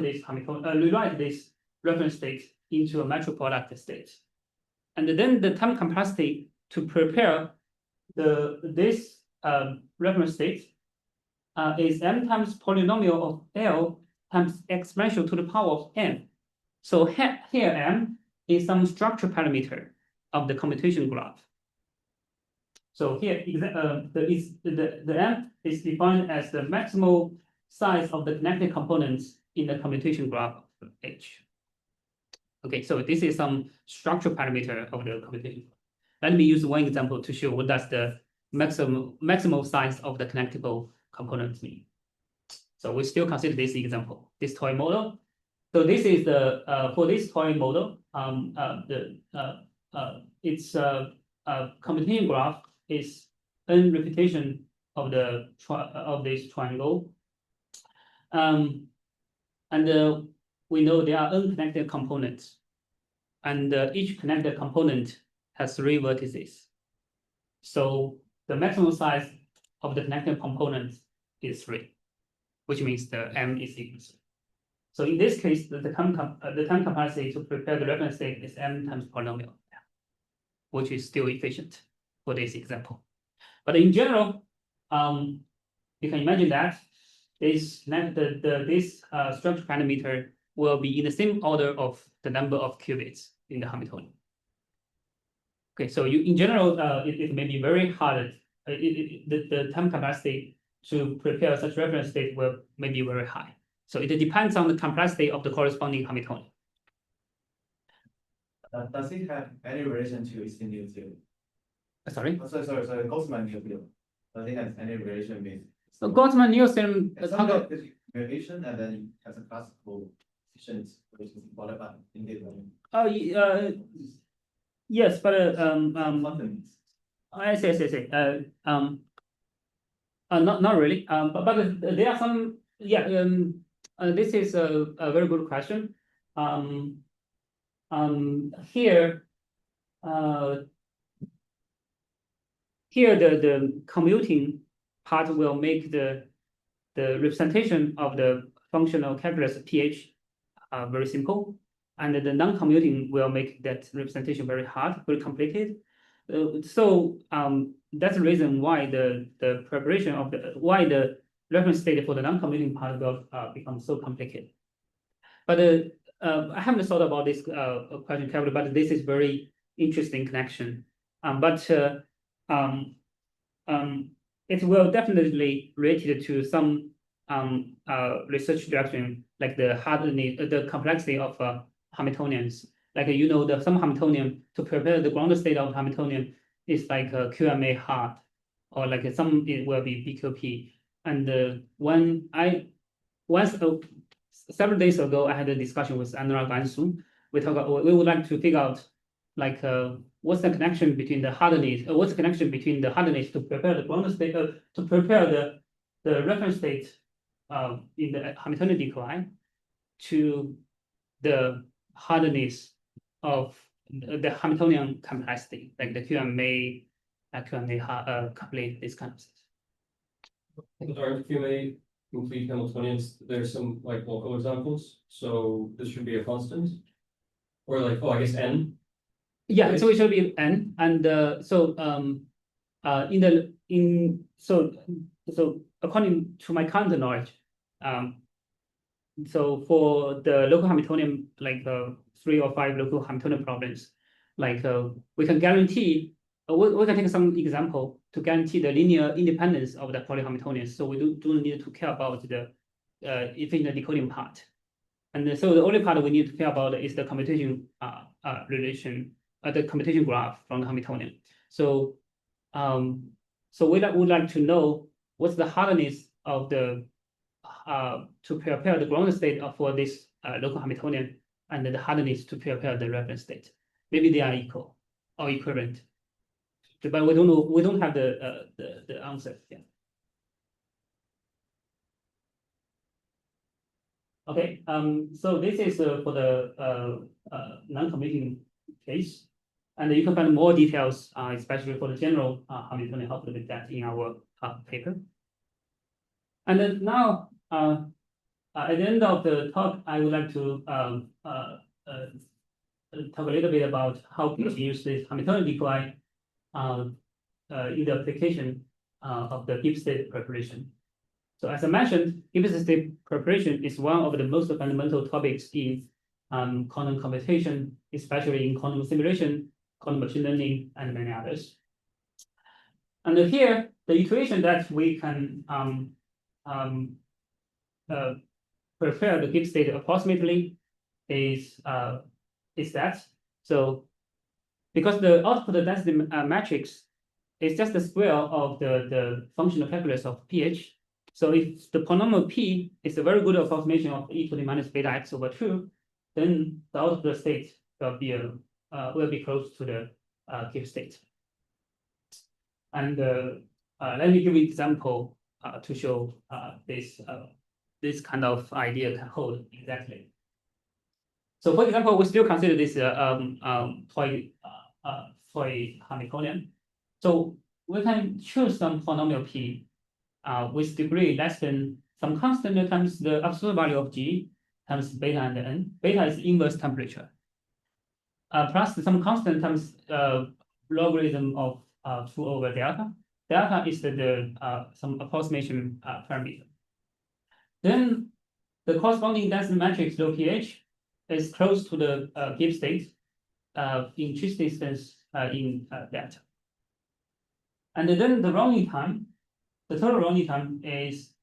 this reference state into a metro product state. And then the time complexity to prepare this reference state is m times polynomial of L times exponential to the power of n. So here m is some structure parameter of the commutation graph. So here the m is defined as the maximal size of the connected components in the commutation graph of H. Okay, so this is some structure parameter of the commutation. Let me use one example to show what does the maximal size of the connectable components mean. So we still consider this example, this toy model. So this is the for this toy model, its commutation graph is n repetition of this triangle, and we know there are unconnected components, and each connected component has 3 vertices. So the maximum size of the connected components is 3, which means the m is equal to 3. So in this case, the time capacity to prepare the reference state is m times polynomial, which is still efficient for this example. But in general, you can imagine that this structure parameter will be in the same order of the number of qubits in the Hamiltonian. Okay, so in general, it may be very hard. The time capacity to prepare such reference state may be very high. So it depends on the complexity of the corresponding Hamiltonian. Does it have any relation to its new theory? Sorry? Sorry, Gaussman new theory. Does it have any relation with? So Gaussman new theorem. Variation, and then it has a classical efficient which is qualified in this way. Yes, but I see. Not really. But there are some. Yeah. This is a very good question. Here. Here the commuting part will make the representation of the functional calculus pH very simple, and the non-commuting will make that representation very hard, very complicated. So that's the reason why the preparation of the reference state for the non-commuting part will become so complicated. But I haven't thought about this question carefully, but this is very interesting connection. It will definitely related to some research direction, like the hardness, the complexity of Hamiltonians. Like some Hamiltonian, to prepare the ground state of Hamiltonian is like a QMA hard, or like some it will be BQP. And when several days ago, I had a discussion with Anurag Ansu. We would like to figure out like what's the connection between the hardness, what's the connection between the hardness to prepare the ground state, to prepare the reference state in the Hamiltonian decline to the hardness of the Hamiltonian complexity, like the QMA, complete, this kind of things. But aren't QMA complete Hamiltonians? There's some like local examples, so this should be a constant, or like I guess n. Yeah, so it should be n, and so according to my current knowledge, so for the local Hamiltonian, like 3 or 5 local Hamiltonian problems, like we can guarantee, we can take some example to guarantee the linear independence of the Pauli Hamiltonians. So we don't need to care about the infinite decoding part. And so the only part we need to care about is the commutation relation, the commutation graph from the Hamiltonian. So we would like to know what's the hardness of the to prepare the ground state for this local Hamiltonian, and the hardness to prepare the reference state. Maybe they are equal or equivalent, but we don't know. We don't have the answer yet. Okay. So this is for the non-commuting case. And you can find more details, especially for the general Hamiltonian, how to do that in our paper. And then now, at the end of the talk, I would like to talk a little bit about how to use this Hamiltonian decline in the application of the Gibbs state preparation. So as I mentioned, Gibbs state preparation is one of the most fundamental topics in quantum computation, especially in quantum simulation, quantum machine learning, and many others. And here, the iteration that we can prepare the Gibbs state approximately is that. So because the output density matrix is just the square of the functional calculus of pH. So if the polynomial P is a very good approximation of e to the minus beta x over 2, then the output state will be close to the Gibbs state. And let me give you an example to show this kind of idea can hold exactly. So for example, we still consider this toy Hamiltonian. So we can choose some polynomial P with degree less than some constant times the absolute value of G times beta and n. Beta is inverse temperature. Plus some constant times logarithm of 2 over delta. Delta is some approximation parameter. Then the corresponding density matrix low pH is close to the Gibbs state in trace distance in delta. And then the rounding time, the total rounding time is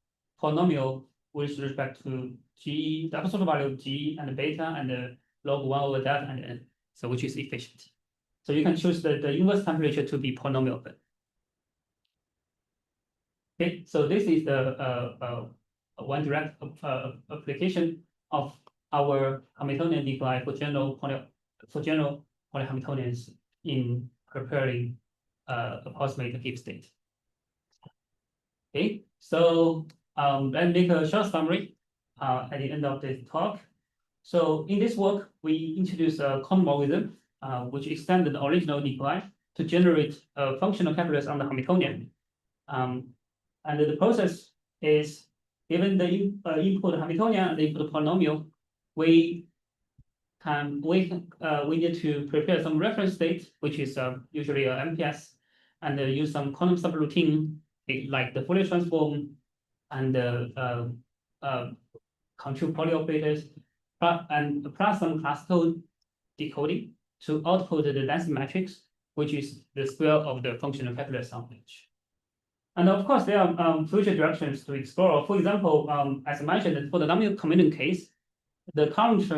polynomial with respect to G, the absolute value of G and beta and the log 1 over delta and n, so which is efficient. So you can choose the inverse temperature to be polynomial. Okay, so this is the one direct application of our Hamiltonian decline for general Pauli Hamiltonians in preparing approximate the Gibbs state. Okay, so let's make a short summary at the end of this talk. So in this work, we introduce a quantum algorithm which extended the original DQI to generate a functional calculus on the Hamiltonian. And the process is given the input Hamiltonian and the input polynomial, we need to prepare some reference state, which is usually a MPS, and use some quantum subroutine like the Fourier transform and the control poly operators, and plus some classical decoding to output the density matrix, which is the square of the functional calculus on H. And of course, there are future directions to explore. For example, as I mentioned, for the non-convenient case, the current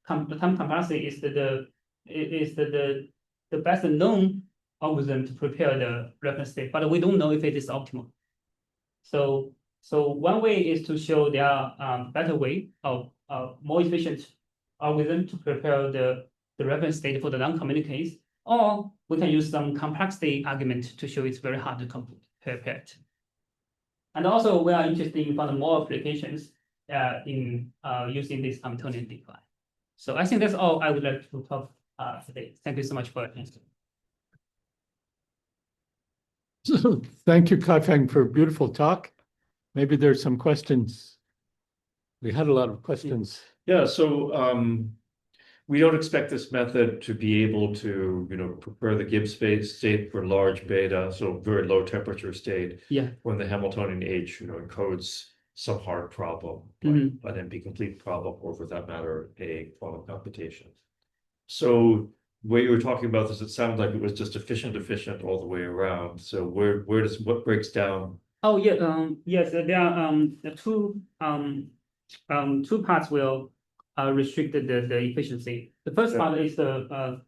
time complexity is the best known algorithm to prepare the reference state, but we don't know if it is optimal. So one way is to show there are better way of more efficient algorithm to prepare the reference state for the non-convenient case, or we can use some complexity argument to show it's very hard to prepare it. And also, we are interested in finding more applications in using this Hamiltonian DQI. So I think that's all I would like to talk today. Thank you so much for attention. So thank you, Kaifeng, for a beautiful talk. Maybe there's some questions. We had a lot of questions. Yeah, so we don't expect this method to be able to, prepare the Gibbs state for large beta, so very low temperature state. Yeah. When the Hamiltonian H, encodes some hard problem, Mhm. an NP-complete problem, or for that matter, a quantum computation. So where you were talking about this, it sounded like it was just efficient all the way around. So what breaks down? Oh yeah, yes, there are two parts will restrict the efficiency. The first part is the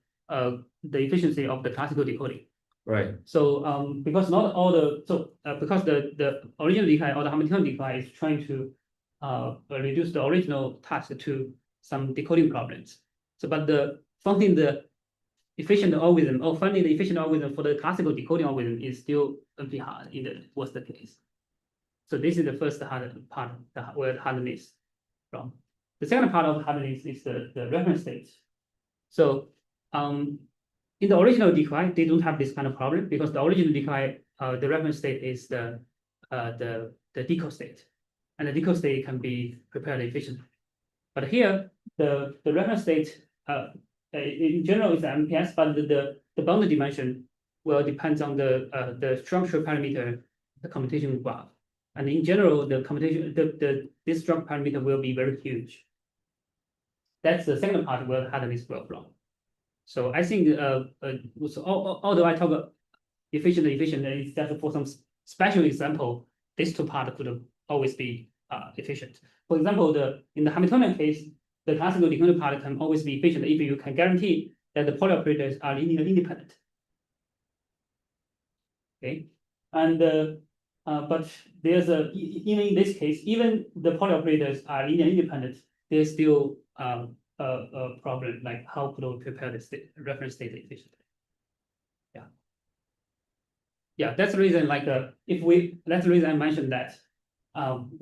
efficiency of the classical decoding. Right. So because not all because the original DQI or the Hamiltonian DQI is trying to reduce the original task to some decoding problems. So but finding the efficient algorithm or finding the efficient algorithm for the classical decoding algorithm is still a bit hard in the worst case. So this is the first hard part where the hardness from. The second part of hardness is the reference state. So in the original DQI, they don't have this kind of problem because the original DQI, the reference state is the decode state, and the decode state can be prepared efficiently. But here, the reference state in general is the MPS, but the boundary dimension will depend on the structural parameter, the computation graph. And in general, the computation, this structural parameter will be very huge. That's the second part where the hardness will from. So I think, although I talk about efficient, it's just for some special example, these two parts could always be efficient. For example, in the Hamiltonian case, the classical decoding part can always be efficient if you can guarantee that the poly operators are linearly independent. Okay, and but there's even in this case, even the poly operators are linearly independent, there's still a problem like how could we prepare the reference state efficiently. Yeah, that's the reason. Like that's the reason I mentioned that.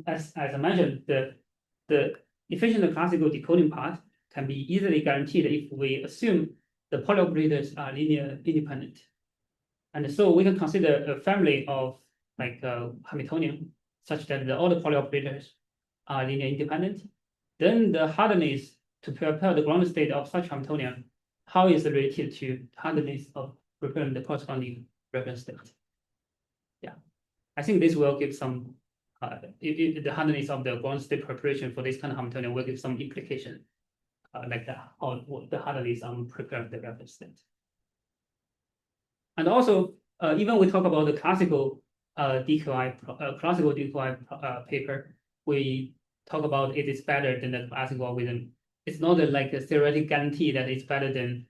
As I mentioned, the efficient classical decoding part can be easily guaranteed if we assume the poly operators are linear independent. And so we can consider a family of like Hamiltonian such that all the poly operators are linear independent. Then the hardness to prepare the ground state of such Hamiltonian, how is it related to hardness of preparing the corresponding reference state? Yeah, I think this will give some the hardness of the ground state preparation for this kind of Hamiltonian will give some implication, like the hardness on preparing the reference state. And also, even we talk about the classical DQI paper, we talk about it is better than the classical algorithm. It's not like a theoretic guarantee that it's better than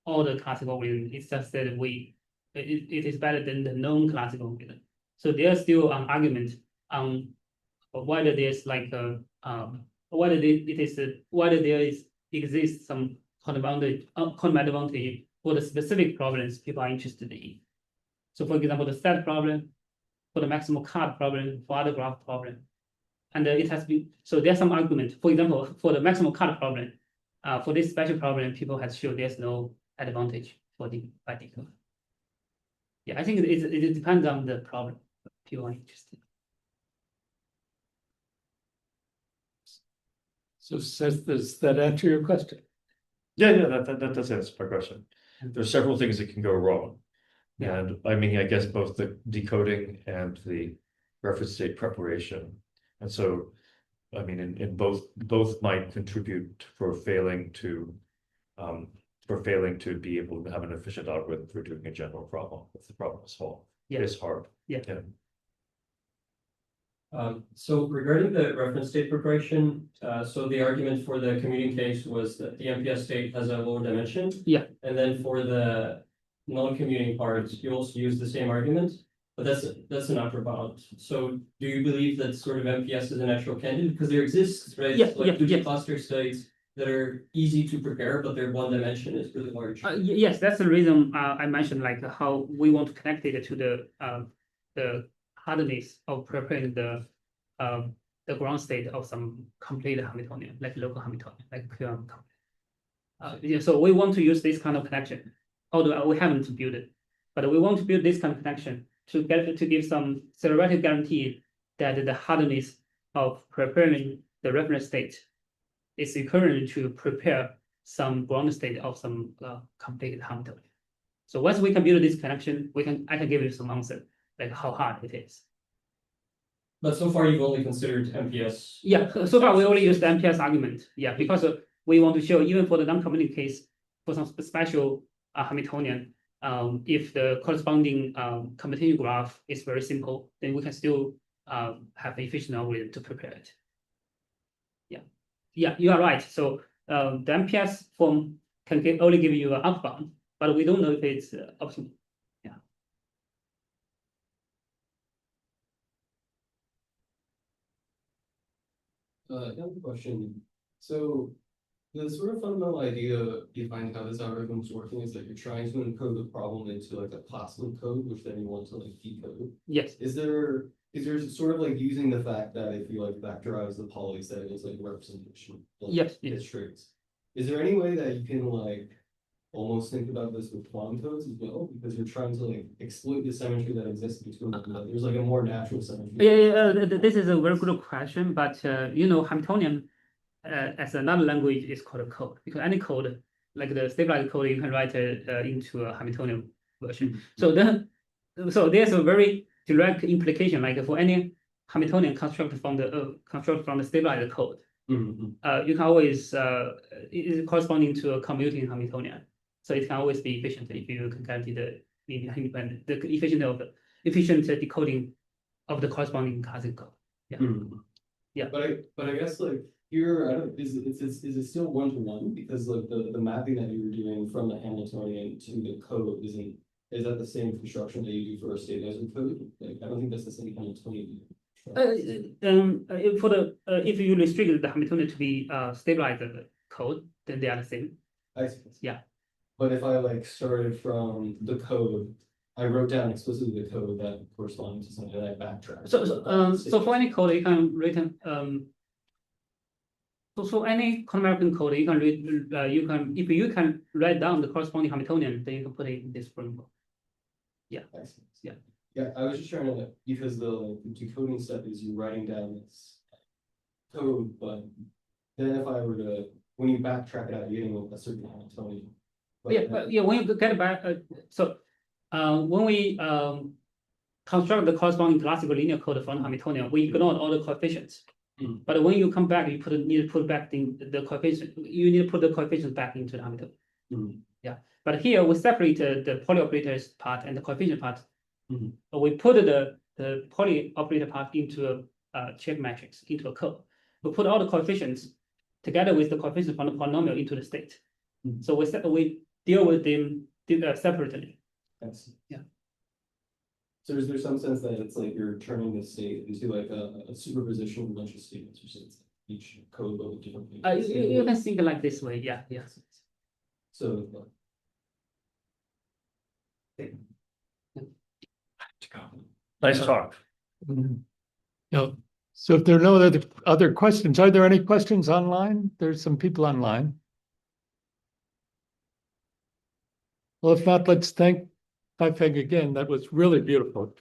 all the classical algorithm. It's just that it is better than the known classical algorithm. So there's still an argument on whether there's like whether there exists some quantum advantage for the specific problems people are interested in. So for example, the set problem, for the maximal cut problem, for other graph problem. And it has been, so there's some argument. For example, for the maximal cut problem, for this special problem, people have shown there's no advantage for the by decode. Yeah, I think it depends on the problem. People are interested. So does that answer your question? Yeah, that does answer my question. There's several things that can go wrong. Yeah. And I mean, I guess both the decoding and the reference state preparation. And so, I mean, in both might contribute for failing to be able to have an efficient algorithm for doing a general problem if the problem is hard. Yeah. So regarding the reference state preparation, so the argument for the commuting case was that the MPS state has a lower dimension. Yeah. And then for the non-commuting part, you also use the same argument, but that's an upper bound. So do you believe that sort of MPS is a natural candidate? Because there exists, right? Cluster states that are easy to prepare, but their one dimension is really large. Yes, that's the reason I mentioned like how we want to connect it to the hardness of preparing the ground state of some complete Hamiltonian, like local Hamiltonian, like pure Hamiltonian. So we want to use this kind of connection, although we haven't built it, but we want to build this kind of connection to give some theoretic guarantee that the hardness of preparing the reference state is equivalent to prepare some ground state of some complete Hamiltonian. So once we can build this connection, I can give you some answer, like how hard it is. But so far you've only considered MPS. Yeah, so far we only use the MPS argument. Yeah, because we want to show even for the non-commuting case, for some special Hamiltonian, if the corresponding commutative graph is very simple, then we can still have efficient algorithm to prepare it. Yeah, you are right. So the MPS form can only give you an upper bound, but we don't know if it's optimal. I have a question. So the sort of fundamental idea behind how this algorithm is working is that you're trying to encode the problem into like a classical code, which then you want to like decode. Yes. Is there sort of like using the fact that if you like vectorize the Pauli set as like representation, like Yes. strings, is there any way that you can like almost think about this with quantum codes as well? Because you're trying to like exploit the symmetry that exists between them. There's like a more natural symmetry. This is a very good question, but you know, Hamiltonian as another language is called a code, because any code, like the stabilized code, you can write it into a Hamiltonian version. So there's a very direct implication, like for any Hamiltonian construct from the stabilized code, you can always it is corresponding to a commuting Hamiltonian. So it can always be efficient if you can guarantee the efficient decoding of the corresponding classical code. But I guess like here, is it still one-to-one? Because like the mapping that you were doing from the Hamiltonian to the code is that the same construction that you do for a stabilizer code? Like I don't think that's the same Hamiltonian. If you restrict the Hamiltonian to be stabilized code, then they are the same. I see. Yeah. But if I like started from the code, I wrote down explicitly the code that corresponds to something that I backtracked. So for any code you can written so any quantum algorithm code you can read if you can write down the corresponding Hamiltonian, then you can put it in this framework. Yeah. I see. Yeah. Yeah, I was just trying to because the decoding step is you writing down this code, but then if I were to when you backtrack it out, you're getting a certain Hamiltonian. But when you get back, when we construct the corresponding classical linear code for Hamiltonian, we ignored all the coefficients. But when you come back, you need to put back the coefficient. You need to put the coefficients back into the Hamiltonian. Yeah. But here we separate the Pauli operators part and the coefficient part. We put the Pauli operator part into a check matrix, into a code. We put all the coefficients together with the coefficients from the polynomial into the state. So we deal with them separately. Yeah. So is there some sense that it's like you're turning the state into like a superposition of a bunch of statements, or it's each code of different things? You can think like this way, yeah. So Nice talk. Mhm. Yeah. So if there are no other questions, are there any questions online? There's some people online. Well, if not, let's thank Kaifeng again. That was really beautiful.